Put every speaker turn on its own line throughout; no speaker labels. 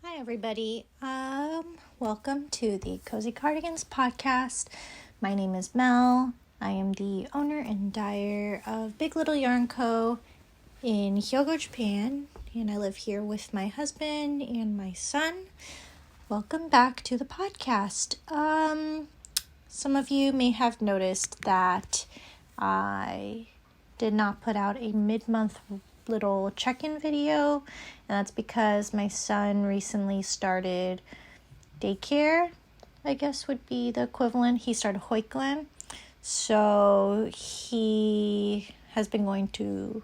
Hi, everybody. Welcome to the Cozy Cardigans podcast. My name is Mel. I am the owner and dyer of Big Little Yarn Co. in Hyogo, Japan, and I live here with my husband and my son. Welcome back to the podcast. Some of you may have noticed that I did not put out a mid-month little check-in video, and that's because my son recently started daycare, I guess would be the equivalent. He started Hoiklan, so he has been going to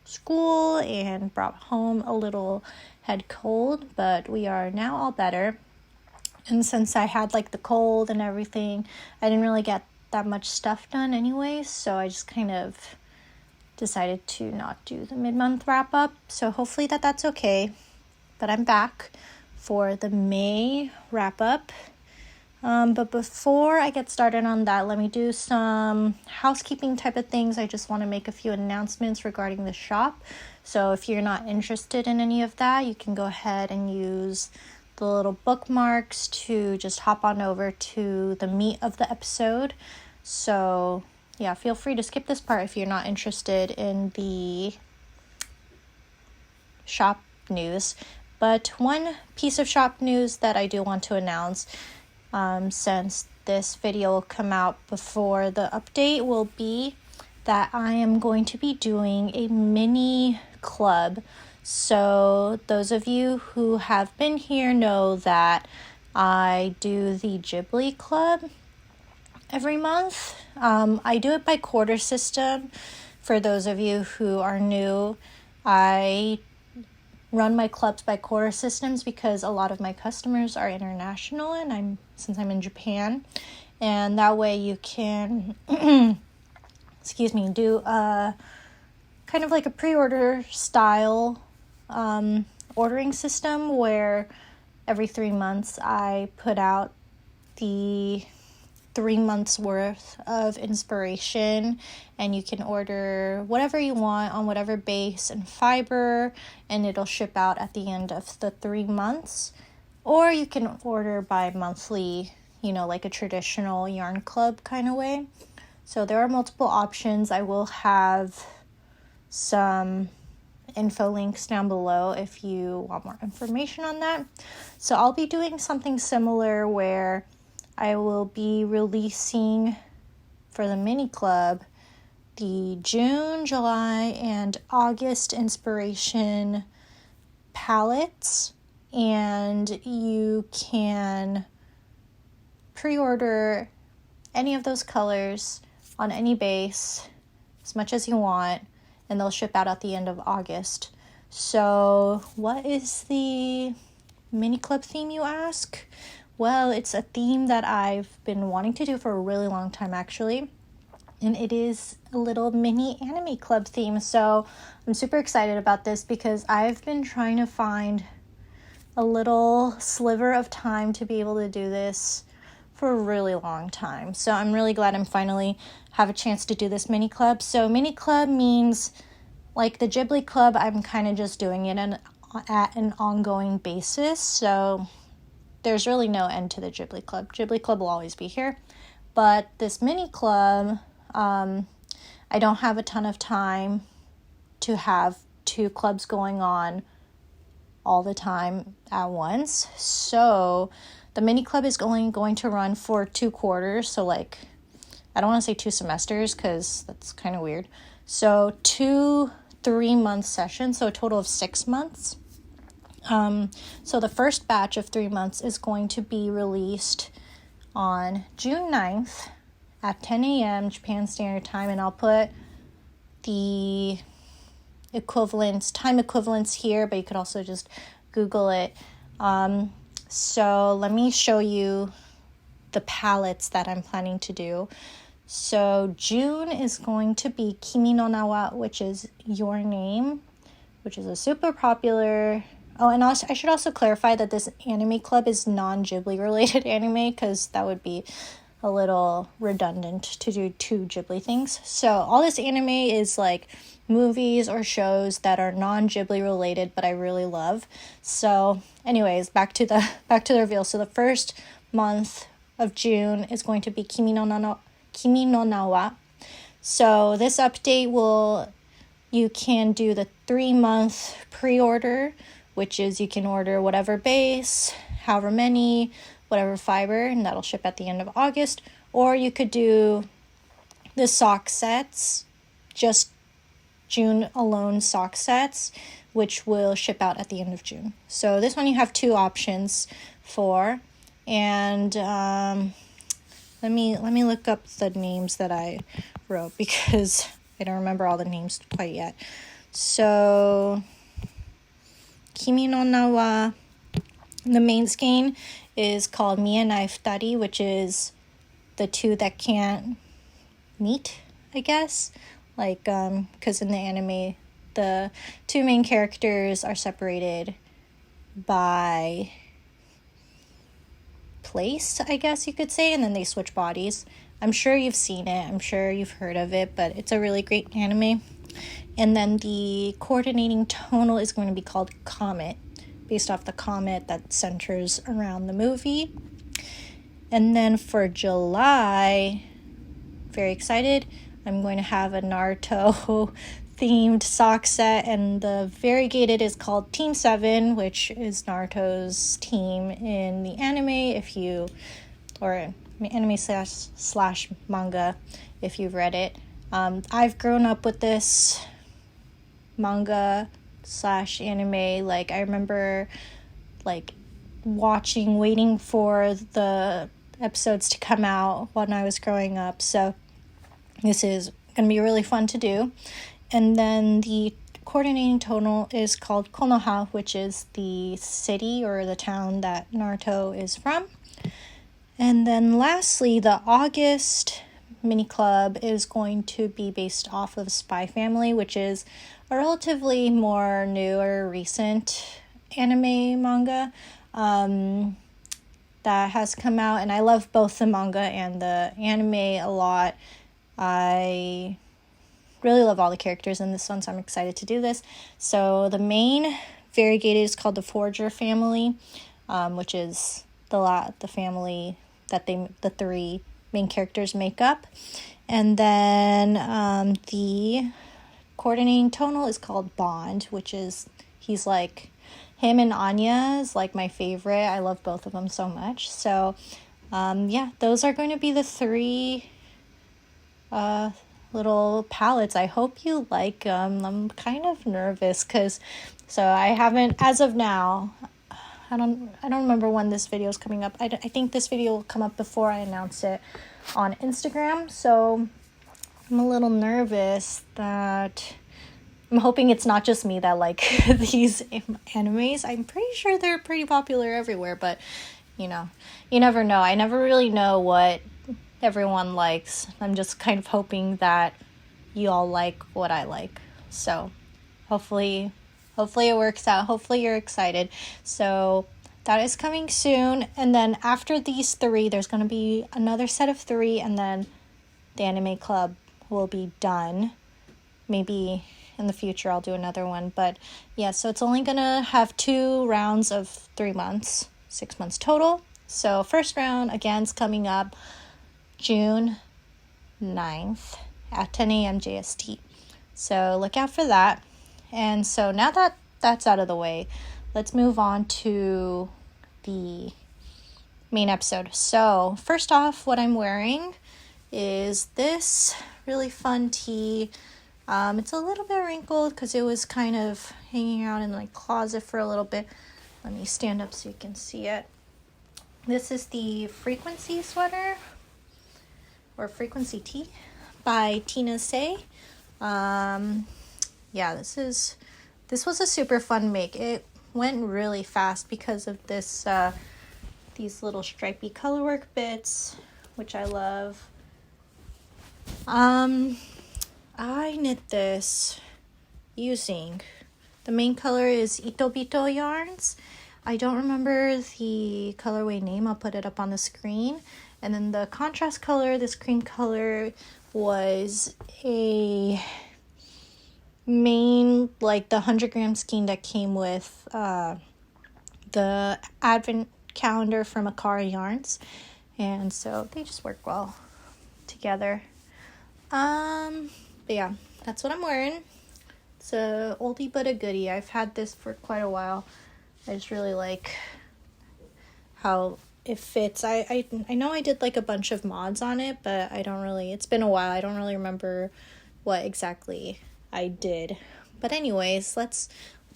school and brought home a little head cold, but we are now all better. And since I had the cold and everything, I didn't really get that much stuff done anyway, so I just kind of decided to not do the mid-month wrap-up, so hopefully that's okay. But I'm back for the May wrap-up. But before I get started on that, let me do some housekeeping type of things. I just want to make a few announcements regarding the shop. So if you're not interested in any of that, you can go ahead and use the little bookmarks to just hop on over to the meat of the episode. So yeah, feel free to skip this part if you're not interested in the shop news. But one piece of shop news that I do want to announce, since this video will come out before the update, will be that I am going to be doing a mini club. So those of you who have been here know that I do the Ghibli Club every month. I do it by quarter system. For those of you who are new, I run my clubs by quarter systems because a lot of my customers are international, and since I'm in Japan, and that way you can do a kind of like a pre-order style ordering system where every 3 months I put out the 3 months worth of inspiration, and you can order whatever you want on whatever base and fiber, and it'll ship out at the end of the 3 months. Or you can order by monthly, like a traditional yarn club kind of way. So there are multiple options. I will have some info links down below if you want more information on that. So I'll be doing something similar where I will be releasing for the mini club the June, July, and August inspiration palettes, and you can pre-order any of those colors on any base as much as you want, and they'll ship out at the end of August. So what is the mini club theme, you ask? Well, it's a theme that I've been wanting to do for a really long time, actually. And it is a little mini anime club theme. So I'm super excited about this because I've been trying to find a little sliver of time to be able to do this for a really long time. So I'm really glad I'm finally have a chance to do this mini club. So mini club means, like the Ghibli club, I'm kind of just doing it at an ongoing basis. So there's really no end to the Ghibli Club. Ghibli Club will always be here. But this mini club, I don't have a ton of time to have 2 clubs going on all the time at once. So the mini club is only going to run for 2 quarters. So I don't want to say 2 semesters because that's kind of weird. So 2 3-month sessions, so a total of 6 months. So the first batch of 3 months is going to be released on June 9th at 10 a.m. Japan Standard Time, and I'll put the time equivalents here, but you could also just Google it. So let me show you the palettes that I'm planning to do. So June is going to be Kimi no Nawa, which is Your Name, which is a super popular. Oh, and also, I should also clarify that this anime club is non-Ghibli related anime, because that would be a little redundant to do 2 Ghibli things. So all this anime is movies or shows that are non-Ghibli related but I really love. So anyways, back to the reveal. So the first month of June is going to be Kimi no Na wa. So this update you can do the 3-month pre-order, which is you can order whatever base, however many, whatever fiber, and that'll ship at the end of August. Or you could do the sock sets, just June alone sock sets, which will ship out at the end of June. So this one you have 2 options for. And let me look up the names that I wrote because I don't remember all the names quite yet. So Kimi no Na wa, the main skein is called Mienai Futari, which is the 2 that can't meet, I guess. Like, because in the anime, the 2 main characters are separated by place, I guess you could say, and then they switch bodies. I'm sure you've seen it. I'm sure you've heard of it, but it's a really great anime. And then the coordinating tonal is going to be called Comet, based off the comet that centers around the movie. And then for July, very excited, I'm going to have a Naruto themed sock set, and the variegated is called Team 7, which is Naruto's team in the anime, or anime slash manga, if you've read it. I've grown up with this manga slash anime. Like, I remember like waiting for the episodes to come out when I was growing up. So this is going to be really fun to do. And then the coordinating tonal is called Konoha, which is the city or the town that Naruto is from. And then lastly, the August mini club is going to be based off of Spy Family, which is a relatively more newer, recent anime manga that has come out. And I love both the manga and the anime a lot. I really love all the characters in this one, so I'm excited to do this. So the main variegated is called the Forger family, which is the family that the 3 main characters make up. And then the coordinating tonal is called Bond, which is, he's like, him and Anya is like my favorite. I love both of them so much. So yeah, those are going to be the 3 little palettes. I hope you like them. I'm kind of nervous so I haven't, as of now, I don't remember when this video is coming up. I think this video will come up before I announce it on Instagram. So I'm a little nervous that I'm hoping it's not just me that like these animes. I'm pretty sure they're pretty popular everywhere, but you never know. I never really know what everyone likes. I'm just kind of hoping that you all like what I like. So hopefully it works out. Hopefully you're excited. So that is coming soon. And then after these 3, there's going to be another set of 3, and then the anime club will be done. Maybe in the future I'll do another one. But yeah, so it's only going to have 2 rounds of 3 months, 6 months total. So first round, again, is coming up June 9th at 10 a.m. JST. So look out for that. And so now that that's out of the way, let's move on to the main episode. So first off, what I'm wearing is this really fun tee. It's a little bit wrinkled because it was kind of hanging out in the closet for a little bit. Let me stand up so you can see it. This is the Frequency sweater, or Frequency tee, by Tina Say. Yeah, this was a super fun make. It went really fast because of this these little stripy colorwork bits, which I love. I knit this using, the main color is Itobito yarns. I don't remember the colorway name. I'll put it up on the screen. And then the contrast color, this cream color, was a main, like the 100-gram skein that came with the advent calendar from Akara yarns, and so they just work well together. But yeah, that's what I'm wearing. It's a oldie but a goodie. I've had this for quite a while. I just really like how it fits. I know I did like a bunch of mods on it, but it's been a while. I don't really remember what exactly I did. But anyways, let's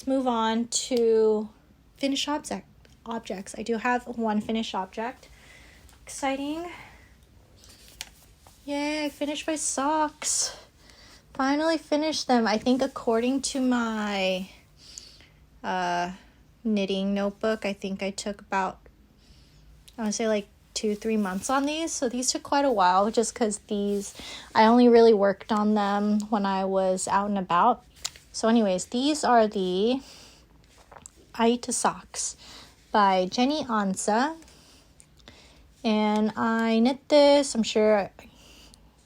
move on to finished objects. I do have one finished object. Exciting. Yay, I finished my socks. Finally finished them. I think according to my knitting notebook, I think I took about, I want to say like 2-3 months on these. So these took quite a while just because I only really worked on them when I was out and about. So anyways, these are the Aita socks by Jenny Ansah. And I knit this, I'm sure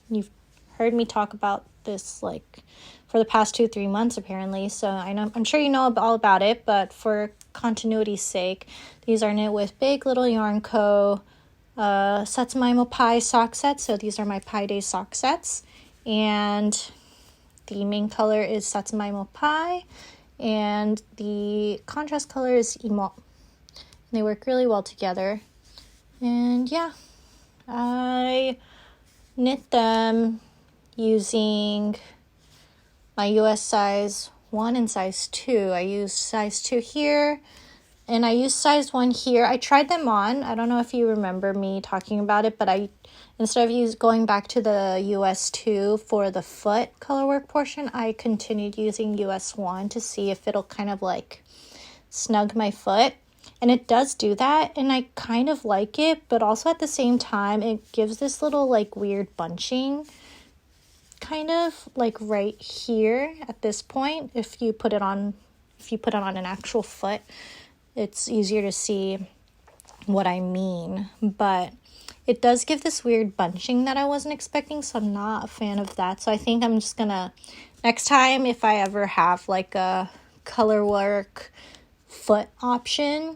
you've heard me talk about this like for the past 2-3 months apparently. So I'm sure you know all about it, but for continuity's sake, these are knit with Big Little Yarn Co. Satsumaimo Pie sock sets. So these are my Pie Day sock sets. And the main color is Satsumaimo Pie. And the contrast color is Imo. And they work really well together. And yeah, I knit them using my US size 1 and size 2. I used size 2 here, and I used size 1 here. I tried them on. I don't know if you remember me talking about it, but instead of going back to the US 2 for the foot colorwork portion, I continued using US 1 to see if it'll kind of like snug my foot. And it does do that, and I kind of like it, but also at the same time, it gives this little like weird bunching, kind of like right here at this point. If you put it on an actual foot, it's easier to see what I mean. But it does give this weird bunching that I wasn't expecting, so I'm not a fan of that. So I think I'm just gonna, next time if I ever have like a colorwork foot option,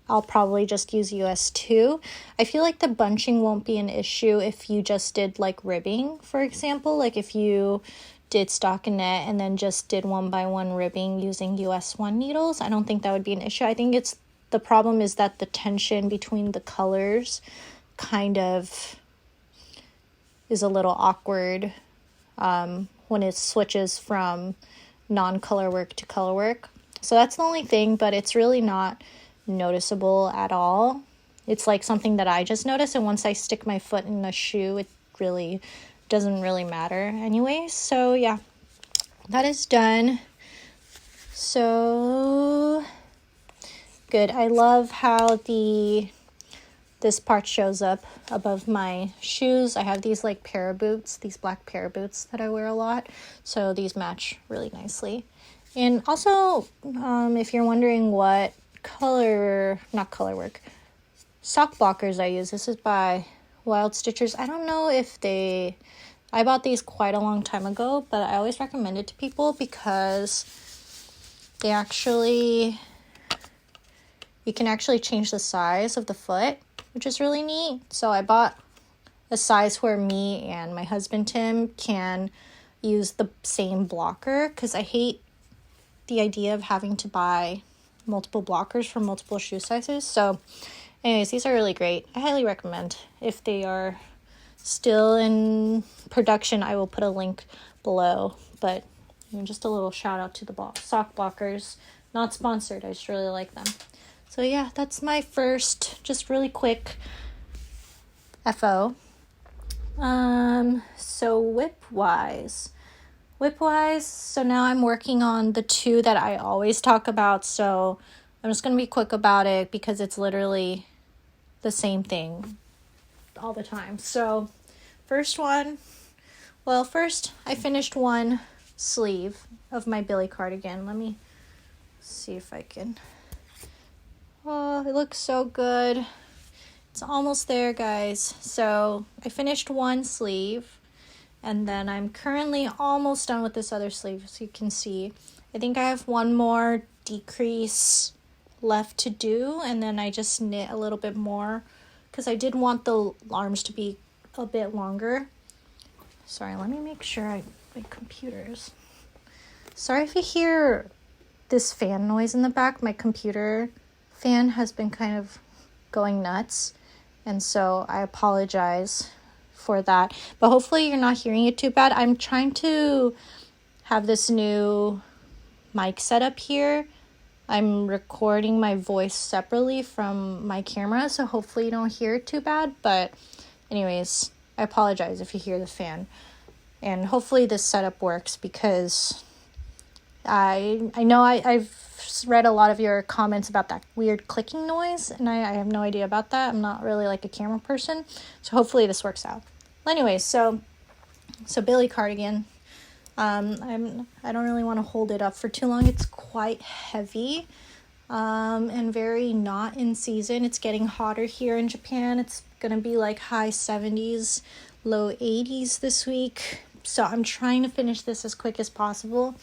I'll probably just use US 2. I feel like the bunching won't be an issue if you just did like ribbing, for example. Like if you did stockinette and then just did 1x1 ribbing using US 1 needles, I don't think that would be an issue. I think the problem is that the tension between the colors kind of is a little awkward when it switches from non-color work to color work. So that's the only thing, but it's really not noticeable at all. It's like something that I just noticed, and once I stick my foot in the shoe, it really doesn't really matter anyway. So yeah, that is done. So good. I love how this part shows up above my shoes. I have these like para boots, these black para boots that I wear a lot, so these match really nicely. And also, if you're wondering what sock blockers I use, this is by Wild Stitchers. I don't know if I bought these quite a long time ago, but I always recommend it to people because you can actually change the size of the foot, which is really neat. So I bought a size where me and my husband Tim can use the same blocker, because I hate the idea of having to buy multiple blockers for multiple shoe sizes. So anyways, these are really great. I highly recommend. If they are still in production, I will put a link below. But just a little shout out to the sock blockers. Not sponsored, I just really like them. So yeah, that's my first just really quick FO. So whip-wise, so now I'm working on the two that I always talk about, so I'm just going to be quick about it because it's literally the same thing all the time. So first I finished one sleeve of my Billie cardigan. Let me see if I can, oh, it looks so good. It's almost there, guys. So I finished one sleeve, And then I'm currently almost done with this other sleeve, so you can see. I think I have one more decrease left to do, and then I just knit a little bit more because I did want the arms to be a bit longer. Sorry, let me make sure my computer's. Sorry if you hear this fan noise in the back. My computer fan has been kind of going nuts, and so I apologize for that. But hopefully you're not hearing it too bad. I'm trying to have this new mic set up here. I'm recording my voice separately from my camera, so hopefully you don't hear it too bad. But anyways, I apologize if you hear the fan. And hopefully this setup works, because I know I've read a lot of your comments about that weird clicking noise, and I have no idea about that. I'm not really like a camera person, so hopefully this works out. Well, anyways, so Billie cardigan. I don't really want to hold it up for too long. It's quite heavy, and very not in season. It's getting hotter here in Japan. It's gonna be like high 70s, low 80s this week. So I'm trying to finish this as quick as possible.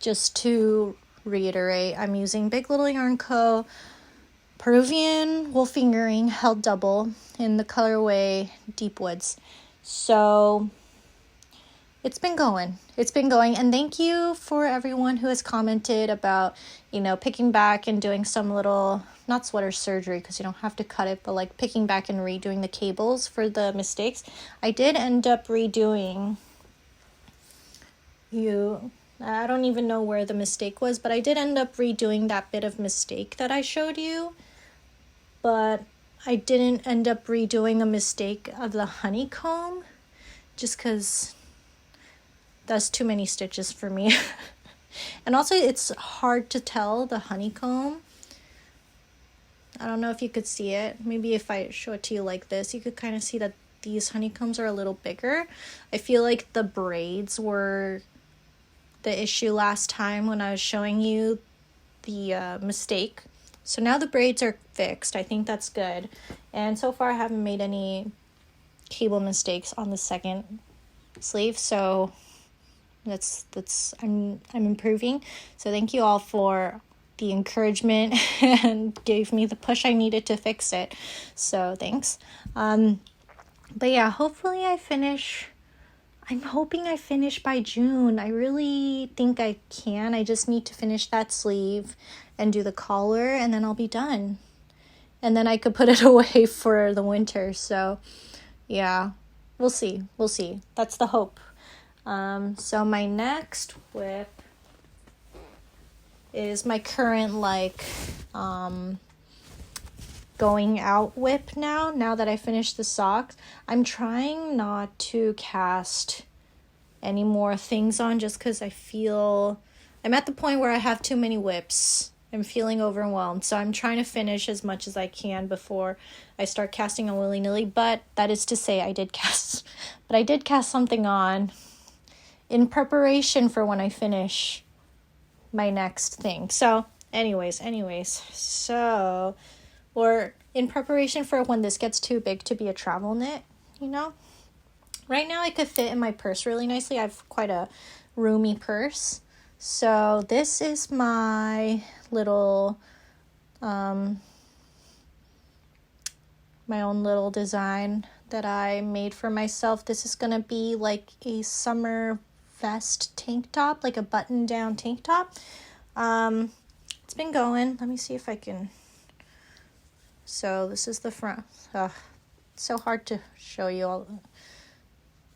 Just to reiterate, I'm using Big Little Yarn Co. Peruvian wool fingering held double in the colorway Deep Woods. So it's been going, and thank you for everyone who has commented about, picking back and doing some little, not sweater surgery because you don't have to cut it, but like picking back and redoing the cables for the mistakes. I did end up redoing I don't even know where the mistake was, but I did end up redoing that bit of mistake that I showed you. But I didn't end up redoing a mistake of the honeycomb, just because that's too many stitches for me. And also it's hard to tell the honeycomb. I don't know if you could see it. Maybe if I show it to you like this, you could kind of see that these honeycombs are a little bigger. I feel like the braids were the issue last time when I was showing you the mistake. So now the braids are fixed. I think that's good. And so far I haven't made any cable mistakes on the second sleeve. So I'm improving. So thank you all for the encouragement and gave me the push I needed to fix it. So thanks. But yeah, hopefully I'm hoping I finish by June. I really think I can. I just need to finish that sleeve and do the collar, and then I'll be done. And then I could put it away for the winter. So yeah, we'll see. That's the hope. So my next whip is my current going out whip now that I finished the socks. I'm trying not to cast any more things on just because I feel I'm at the point where I have too many whips. I'm feeling overwhelmed, so I'm trying to finish as much as I can before I start casting on willy-nilly. But that is to say, I did cast something on in preparation for when I finish my next thing. So anyways, or in preparation for when this gets too big to be a travel knit, Right now it could fit in my purse really nicely. I have quite a roomy purse. So this is my little, my own little design that I made for myself. This is going to be like a summer vest tank top, like a button down tank top. It's been going. Let me see if I can. So this is the front. It's so hard to show you all,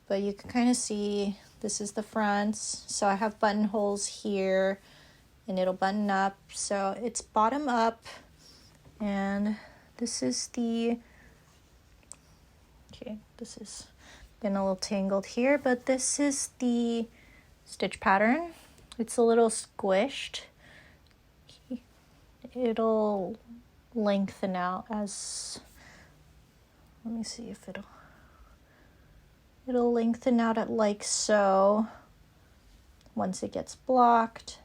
but you can kind of see this is the front. So I have buttonholes here and it'll button up. So it's bottom up, and this is this is been a little tangled here, but this is the stitch pattern. It's a little squished. It'll lengthen out as, let me see if it'll lengthen out at like so once it gets blocked.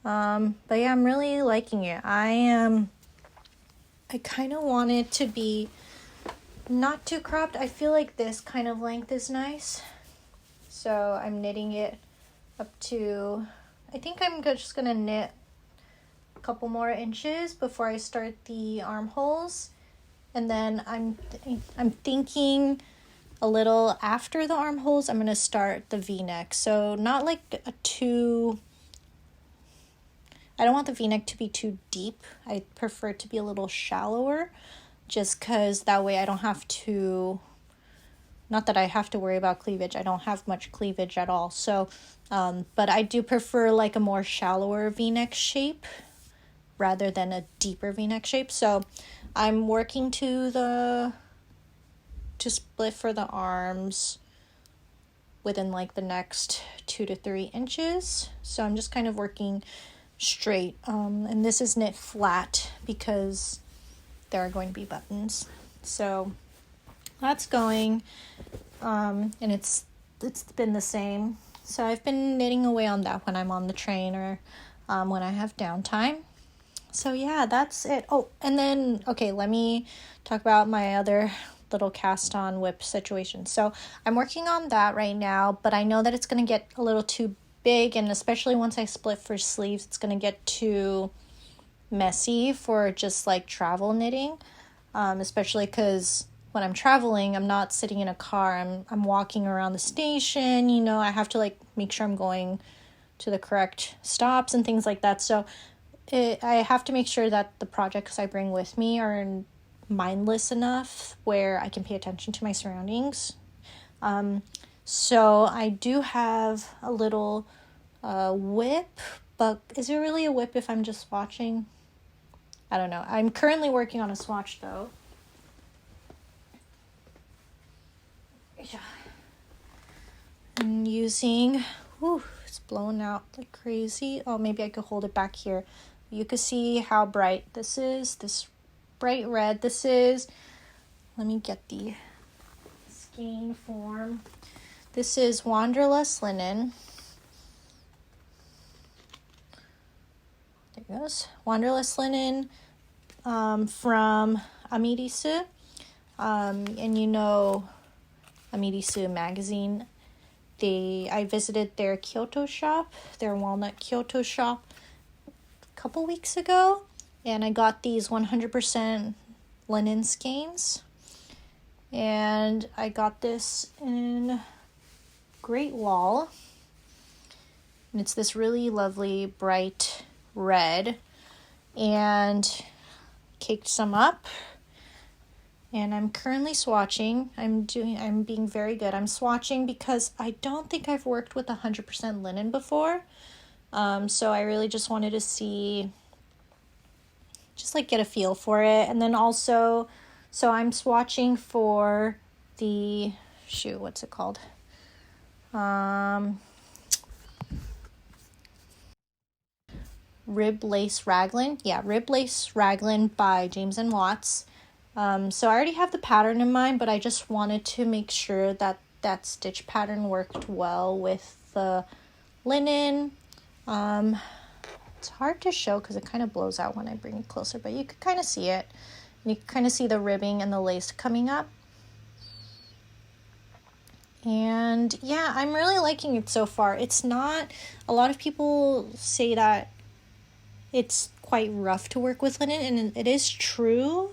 But yeah, I'm really liking it. I kind of want it to be not too cropped. I feel like this kind of length is nice. So I'm knitting it up to, I think I'm just gonna knit a couple more inches before I start the armholes. And then I'm thinking a little after the armholes, I'm gonna start the V-neck. So not like a too, I don't want the V-neck to be too deep. I prefer it to be a little shallower, just because that way I don't have to, not that I have to worry about cleavage. I don't have much cleavage at all. So, but I do prefer like a more shallower V-neck shape rather than a deeper V-neck shape. So I'm working to split for the arms within like the next 2 to 3 inches. So I'm just kind of working straight. And this is knit flat because there are going to be buttons. So that's going, and it's been the same. So I've been knitting away on that when I'm on the train or when I have downtime. So yeah, that's it. Oh, and then, okay, let me talk about my other little cast on whip situation. So I'm working on that right now, but I know that it's going to get a little too big, and especially once I split for sleeves, it's going to get too messy for just like travel knitting, especially because when I'm traveling, I'm not sitting in a car. I'm walking around the station, you know, I have to like make sure I'm going to the correct stops and things like that. So I have to make sure that the projects I bring with me are mindless enough where I can pay attention to my surroundings. So I do have a little whip, but is it really a whip if I'm just swatching? I don't know. I'm currently working on a swatch though. I'm using, it's blowing out like crazy. Oh, maybe I could hold it back here. You can see how bright this is. This bright red. This is, let me get the skein form. This is Wanderlust linen. There it goes. Wanderlust linen from Amirisu. And you know Amirisu magazine. I visited their Kyoto shop, their Walnut Kyoto shop, a couple weeks ago, and I got these 100% linen skeins, and I got this in Great Wall, and it's this really lovely bright red, and caked some up, and I'm currently swatching. I'm being very good. I'm swatching because I don't think I've worked with 100% linen before. So I really just wanted to see, just like get a feel for it. And then also, so I'm swatching for the, what's it called? Rib Lace Raglan. Yeah, Rib Lace Raglan by James and Watts. So I already have the pattern in mind, but I just wanted to make sure that that stitch pattern worked well with the linen. It's hard to show because it kind of blows out when I bring it closer, but you could kind of see it. You can kind of see the ribbing and the lace coming up. And yeah, I'm really liking it so far. It's not, a lot of people say that it's quite rough to work with linen, and it is true.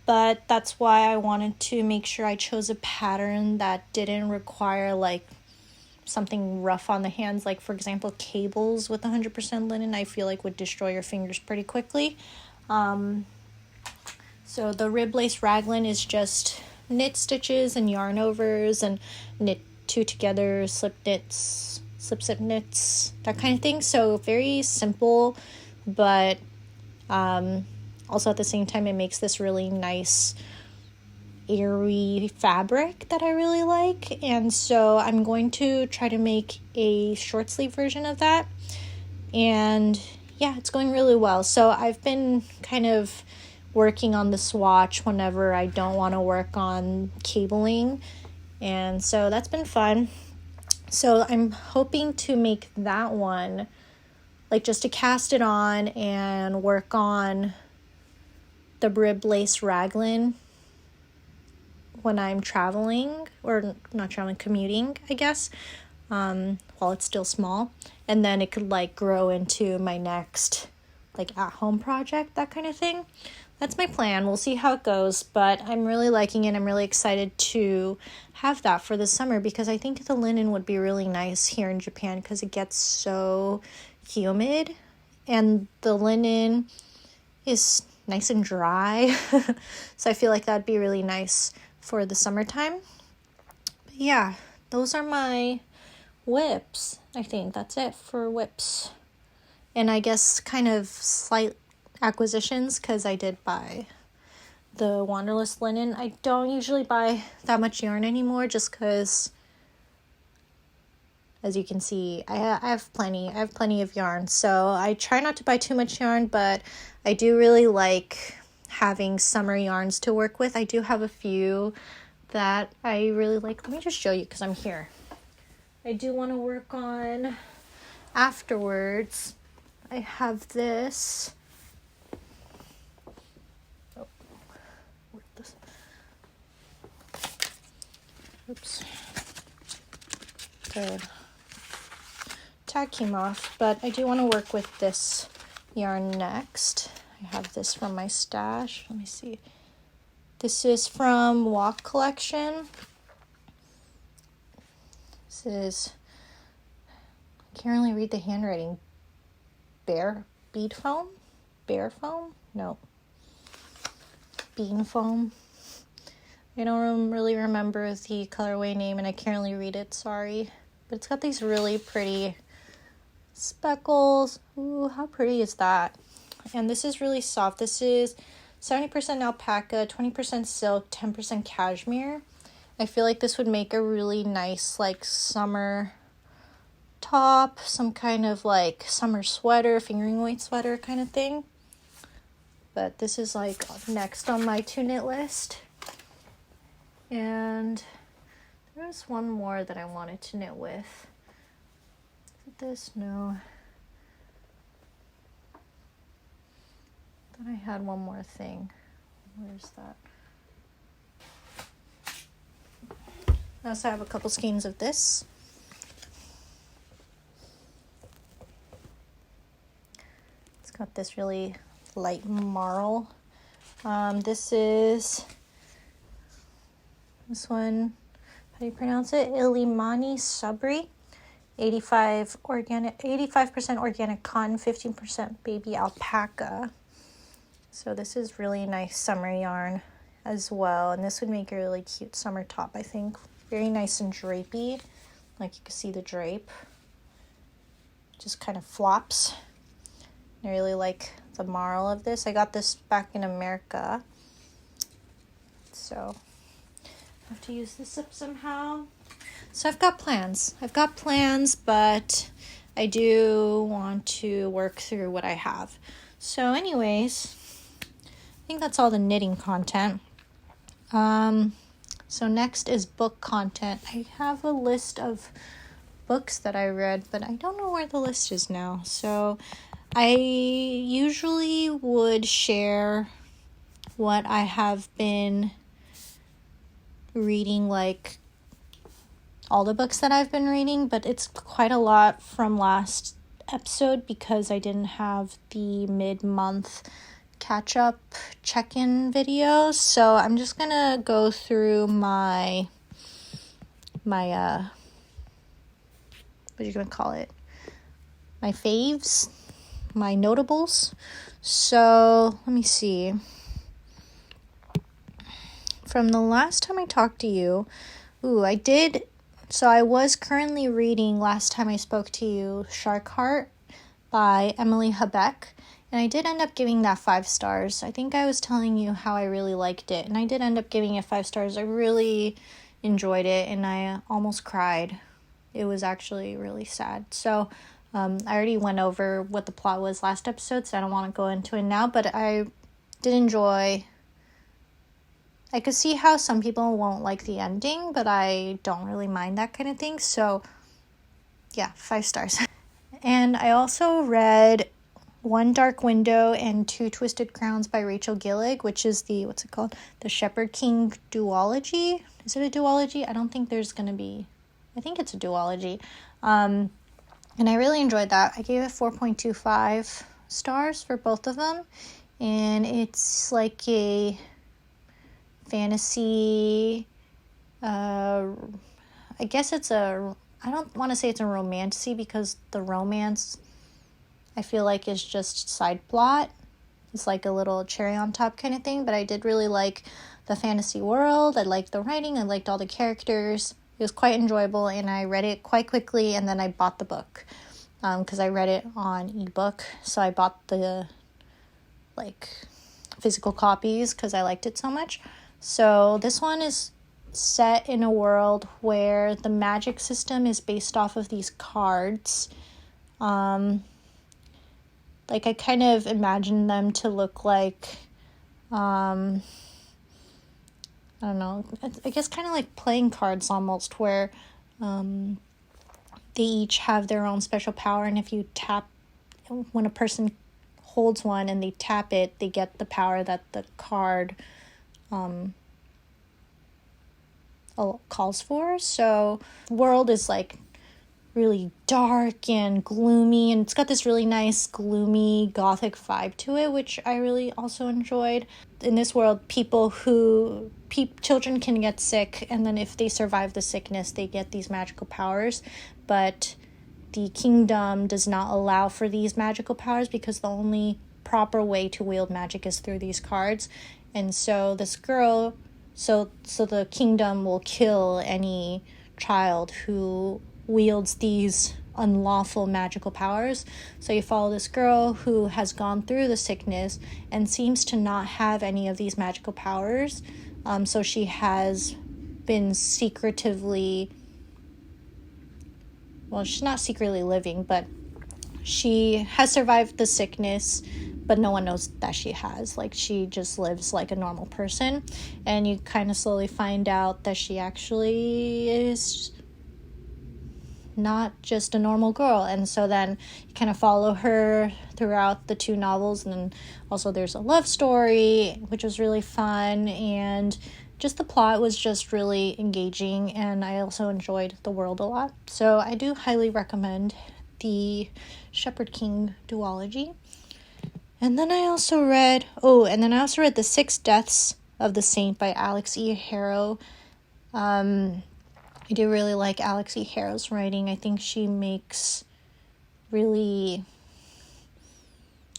But that's why I wanted to make sure I chose a pattern that didn't require like something rough on the hands. Like for example, cables with 100% linen, I feel like would destroy your fingers pretty quickly. So the Rib Lace Raglan is just knit stitches and yarn overs and knit two together, slip slip knits, that kind of thing. So very simple, but also at the same time it makes this really nice airy fabric that I really like. And so I'm going to try to make a short sleeve version of that, and yeah, it's going really well. So I've been kind of working on the swatch whenever I don't want to work on cabling, and so that's been fun. So I'm hoping to make that one, like just to cast it on and work on the Rib Lace Raglan when I'm traveling, or not traveling, commuting, I guess, while it's still small. And then it could like grow into my next like at-home project, that kind of thing. That's my plan. We'll see how it goes, but I'm really liking it. I'm really excited to have that for the summer because I think the linen would be really nice here in Japan because it gets so humid and the linen is nice and dry. So I feel like that'd be really nice for the summertime. But yeah, those are my whips. I think that's it for whips. And I guess kind of slight acquisitions because I did buy the Wanderlust linen. I don't usually buy that much yarn anymore just because, as you can see, I have plenty of yarn. So I try not to buy too much yarn, but I do really like having summer yarns to work with. I do have a few that I really like. Let me just show you because I'm here. I do want to work on afterwards. I have this. Oops. The tag came off, but I do want to work with this yarn next. I have this from my stash. Let me see. This is from Walk Collection. This is, I can't really read the handwriting. Bear foam? No. Bean foam. I don't really remember the colorway name and I can't really read it, sorry. But it's got these really pretty speckles. Ooh, how pretty is that? And this is really soft. This is 70% alpaca, 20% silk, 10% cashmere. I feel like this would make a really nice like summer top, some kind of like summer sweater, fingering weight sweater kind of thing. But this is like next on my to knit list. And there's one more that I wanted to knit with. Is it this? No. Thought I had one more thing. Where's that? I also have a couple skeins of this. It's got this really light marl. This is this one, how do you pronounce it? Ilimani Sabri. 85% organic cotton, 15% baby alpaca. So this is really nice summer yarn as well. And this would make a really cute summer top, I think. Very nice and drapey. Like you can see the drape. Just kind of flops. I really like the marl of this. I got this back in America. So I have to use this up somehow. So I've got plans, but I do want to work through what I have. So anyways, I think that's all the knitting content. So next is book content. I have a list of books that I read, but I don't know where the list is now. So I usually would share what I have been reading, like all the books that I've been reading, but it's quite a lot from last episode because I didn't have the mid-month catch-up check-in video. So I'm just gonna go through my what are you gonna call it? My faves, my notables. So let me see. From the last time I talked to you, I was currently reading, last time I spoke to you, Shark Heart by Emily Habeck, and I did end up giving that 5 stars. I think I was telling you how I really liked it, and I did end up giving it 5 stars. I really enjoyed it, and I almost cried. It was actually really sad. So I already went over what the plot was last episode, so I don't want to go into it now, but I did enjoy. I could see how some people won't like the ending, but I don't really mind that kind of thing. So, yeah, 5 stars. And I also read One Dark Window and Two Twisted Crowns by Rachel Gillig, which is the, what's it called? The Shepherd King duology. Is it a duology? I don't think there's going to be, I think it's a duology. And I really enjoyed that. I gave it 4.25 stars for both of them. And it's like a fantasy, I guess it's a, I don't want to say it's a romantasy because the romance, I feel like, is just side plot. It's like a little cherry on top kind of thing, but I did really like the fantasy world. I liked the writing. I liked all the characters. It was quite enjoyable, and I read it quite quickly, and then I bought the book because I read it on ebook, so I bought the physical copies because I liked it so much. So this one is set in a world where the magic system is based off of these cards. I kind of imagine them to look like, I don't know, I guess kind of like playing cards almost, where they each have their own special power, and if you tap, when a person holds one and they tap it, they get the power that the card calls for. So the world is like really dark and gloomy, and it's got this really nice gloomy gothic vibe to it, which I really also enjoyed. In this world, children can get sick, and then if they survive the sickness, they get these magical powers, but the kingdom does not allow for these magical powers because the only proper way to wield magic is through these cards. And so this girl, so the kingdom will kill any child who wields these unlawful magical powers. So you follow this girl who has gone through the sickness and seems to not have any of these magical powers. So she has been secretively, well, she's not secretly living, but she has survived the sickness, but no one knows that she has. Like, she just lives like a normal person, and you kind of slowly find out that she actually is not just a normal girl. And so then you kind of follow her throughout the two novels, and then also there's a love story, which was really fun, and just the plot was just really engaging, and I also enjoyed the world a lot. So I do highly recommend the Shepherd King duology. And then I also read The Six Deaths of the Saint by Alex E. Harrow. I do really like Alex E. Harrow's writing. I think she makes really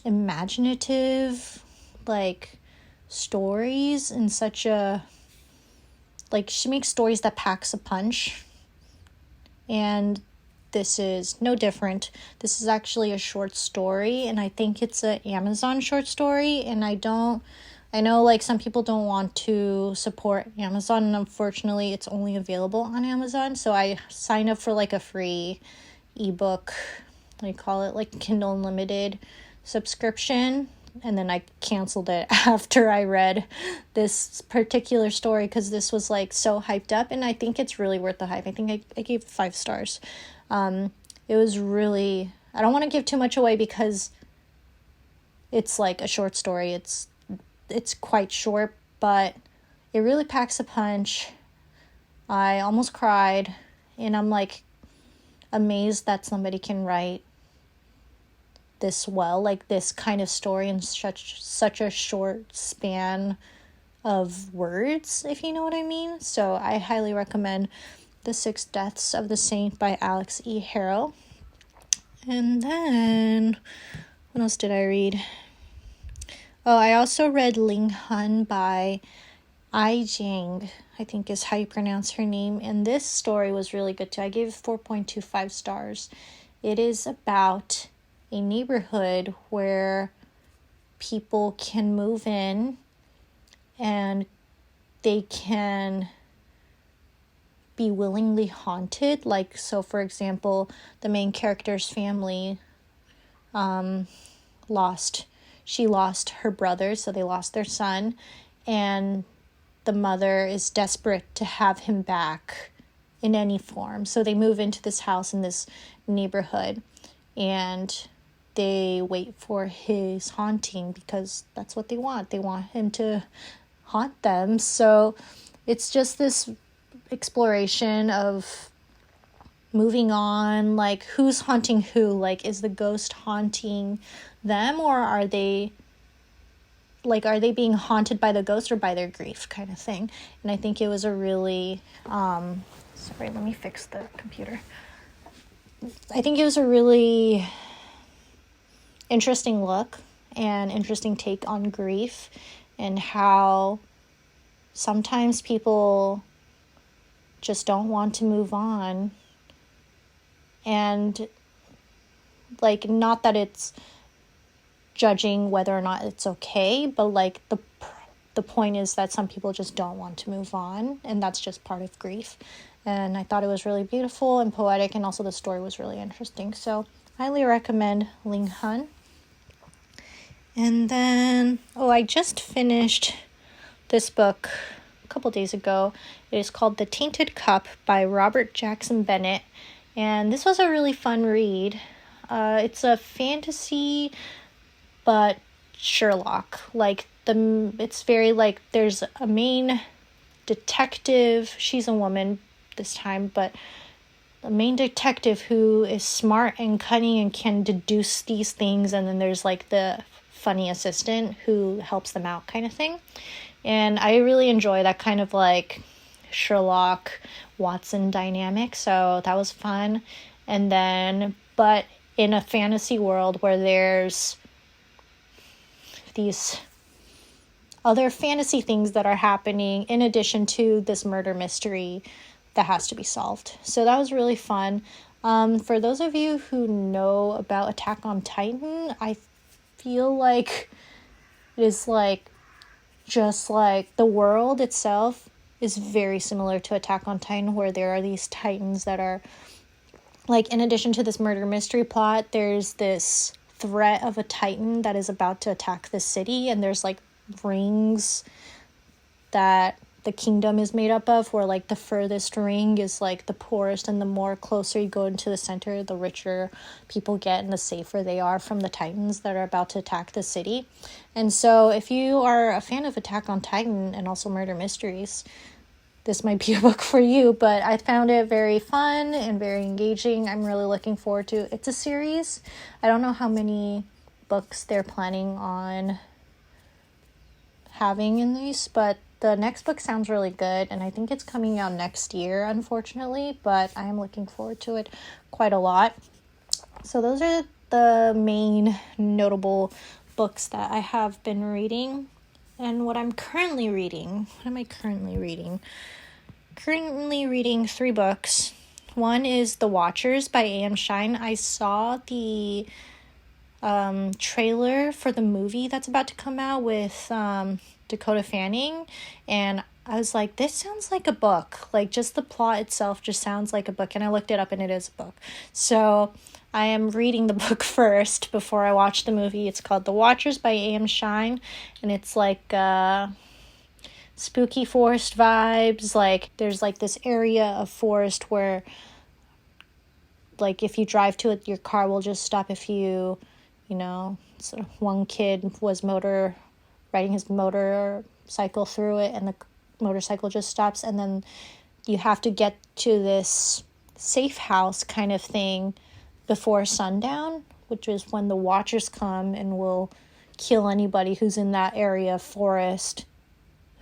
imaginative, stories in such a, she makes stories that packs a punch. And this is no different. This is actually a short story, and I think it's an Amazon short story, and I know some people don't want to support Amazon, and unfortunately it's only available on Amazon. So I signed up for a free ebook, Kindle Unlimited subscription, and then I canceled it after I read this particular story because this was so hyped up, and I think it's really worth the hype. I think I gave 5 stars. It was really, I don't want to give too much away because it's a short story. It's quite short, but it really packs a punch. I almost cried, and I'm amazed that somebody can write this well, this kind of story in such a short span of words, if you know what I mean. So I highly recommend The Six Deaths of the Saint by Alex E. Harrow. And then, what else did I read? Oh, I also read Ling Hun by Ai Jiang, I think is how you pronounce her name. And this story was really good too. I gave it 4.25 stars. It is about a neighborhood where people can move in and they can be willingly haunted. So for example, the main character's family lost her brother, so they lost their son, and the mother is desperate to have him back in any form. So they move into this house in this neighborhood, and they wait for his haunting because that's what they want. They want him to haunt them. So it's just this exploration of moving on, like who's haunting who, like is the ghost haunting them, or are they being haunted by the ghost or by their grief, kind of thing. And I think it was a really sorry, let me fix the computer. I think it was a really interesting look and interesting take on grief, and how sometimes people just don't want to move on. And like, not that it's judging whether or not it's okay, but like the point is that some people just don't want to move on, and that's just part of grief. And I thought it was really beautiful and poetic, and also the story was really interesting. So highly recommend Ling Hun. And then, I just finished this book a couple days ago. It is called The Tainted Cup by Robert Jackson Bennett. And this was a really fun read. It's a fantasy, but Sherlock. Like, it's very like, there's a main detective. She's a woman this time, but the main detective who is smart and cunning and can deduce these things. And then there's like the funny assistant who helps them out, kind of thing. And I really enjoy that kind of like Sherlock Watson dynamic, so that was fun. And then, but in a fantasy world where there's these other fantasy things that are happening in addition to this murder mystery that has to be solved. So that was really fun. For those of you who know about Attack on Titan, I feel like it is like, just like the world itself is very similar to Attack on Titan, where there are these titans that are like, in addition to this murder mystery plot, there's this threat of a titan that is about to attack the city, and there's like rings that the kingdom is made up of, where like the furthest ring is like the poorest, and the more closer you go into the center, the richer people get and the safer they are from the titans that are about to attack the city. And so if you are a fan of Attack on Titan and also murder mysteries, this might be a book for you. But I found it very fun and very engaging. I'm really looking forward to it. It's a series. I don't know how many books they're planning on having in these, but the next book sounds really good, and I think it's coming out next year, unfortunately, but I am looking forward to it quite a lot. So those are the main notable books that I have been reading. And what I'm currently reading, what am I currently reading? Currently reading 3 books. One is The Watchers by A.M. Shine. I saw the trailer for the movie that's about to come out with Dakota Fanning, and I was like, this sounds like a book. Like, just the plot itself just sounds like a book, and I looked it up and it is a book. So I am reading the book first before I watch the movie. It's called The Watchers by A.M. Shine, and it's like spooky forest vibes. Like, there's like this area of forest where, like, if you drive to it, your car will just stop if you know, so one kid was riding his motorcycle through it, and the motorcycle just stops, and then you have to get to this safe house kind of thing before sundown, which is when the Watchers come and will kill anybody who's in that area of forest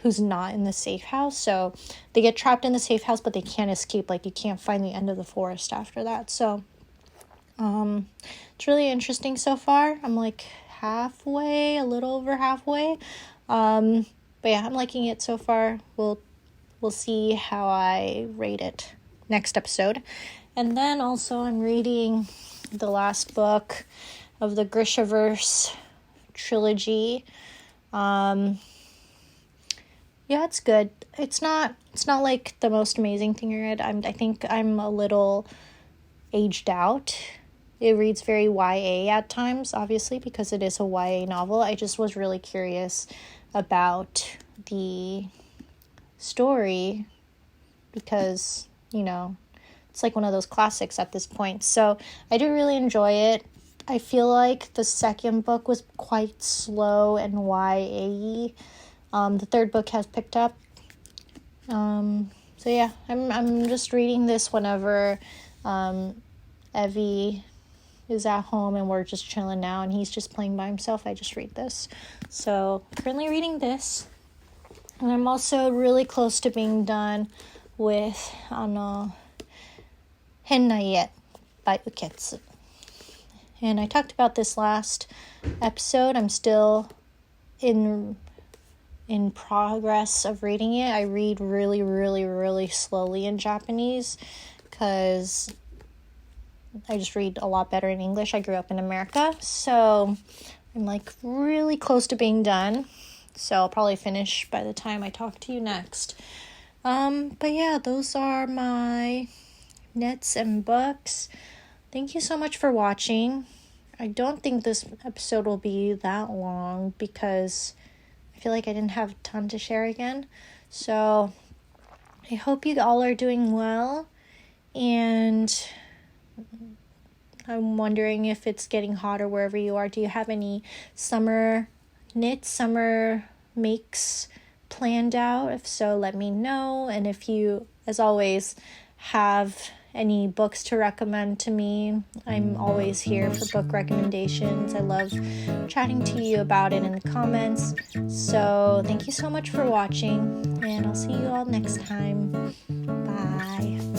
who's not in the safe house. So they get trapped in the safe house, but they can't escape. Like, you can't find the end of the forest after that. So it's really interesting so far. I'm like halfway, a little over halfway. But yeah, I'm liking it so far. We'll see how I rate it next episode. And then also I'm reading the last book of the Grishaverse trilogy. Yeah, it's good. It's not like the most amazing thing I read. I think I'm a little aged out. It reads very YA at times, obviously, because it is a YA novel. I just was really curious about the story because, it's like one of those classics at this point. So I do really enjoy it. I feel like the second book was quite slow and YA. The third book has picked up. So yeah, I'm just reading this whenever Evie is at home and we're just chilling now and he's just playing by himself. I just read this. So currently reading this. And I'm also really close to being done with Hennayet by Uketsu. And I talked about this last episode. I'm still in progress of reading it. I read really, really, really slowly in Japanese because I just read a lot better in English. I grew up in America, so I'm like really close to being done. So I'll probably finish by the time I talk to you next. But yeah, those are my knits and books. Thank you so much for watching. I don't think this episode will be that long because I feel like I didn't have a ton to share again. So I hope you all are doing well. And I'm wondering if it's getting hotter wherever you are. Do you have any summer knits, summer makes planned out? If so, let me know. And if you, as always, have any books to recommend to me, I'm always here for book recommendations. I love chatting to you about it in the comments. So thank you so much for watching, and I'll see you all next time. Bye.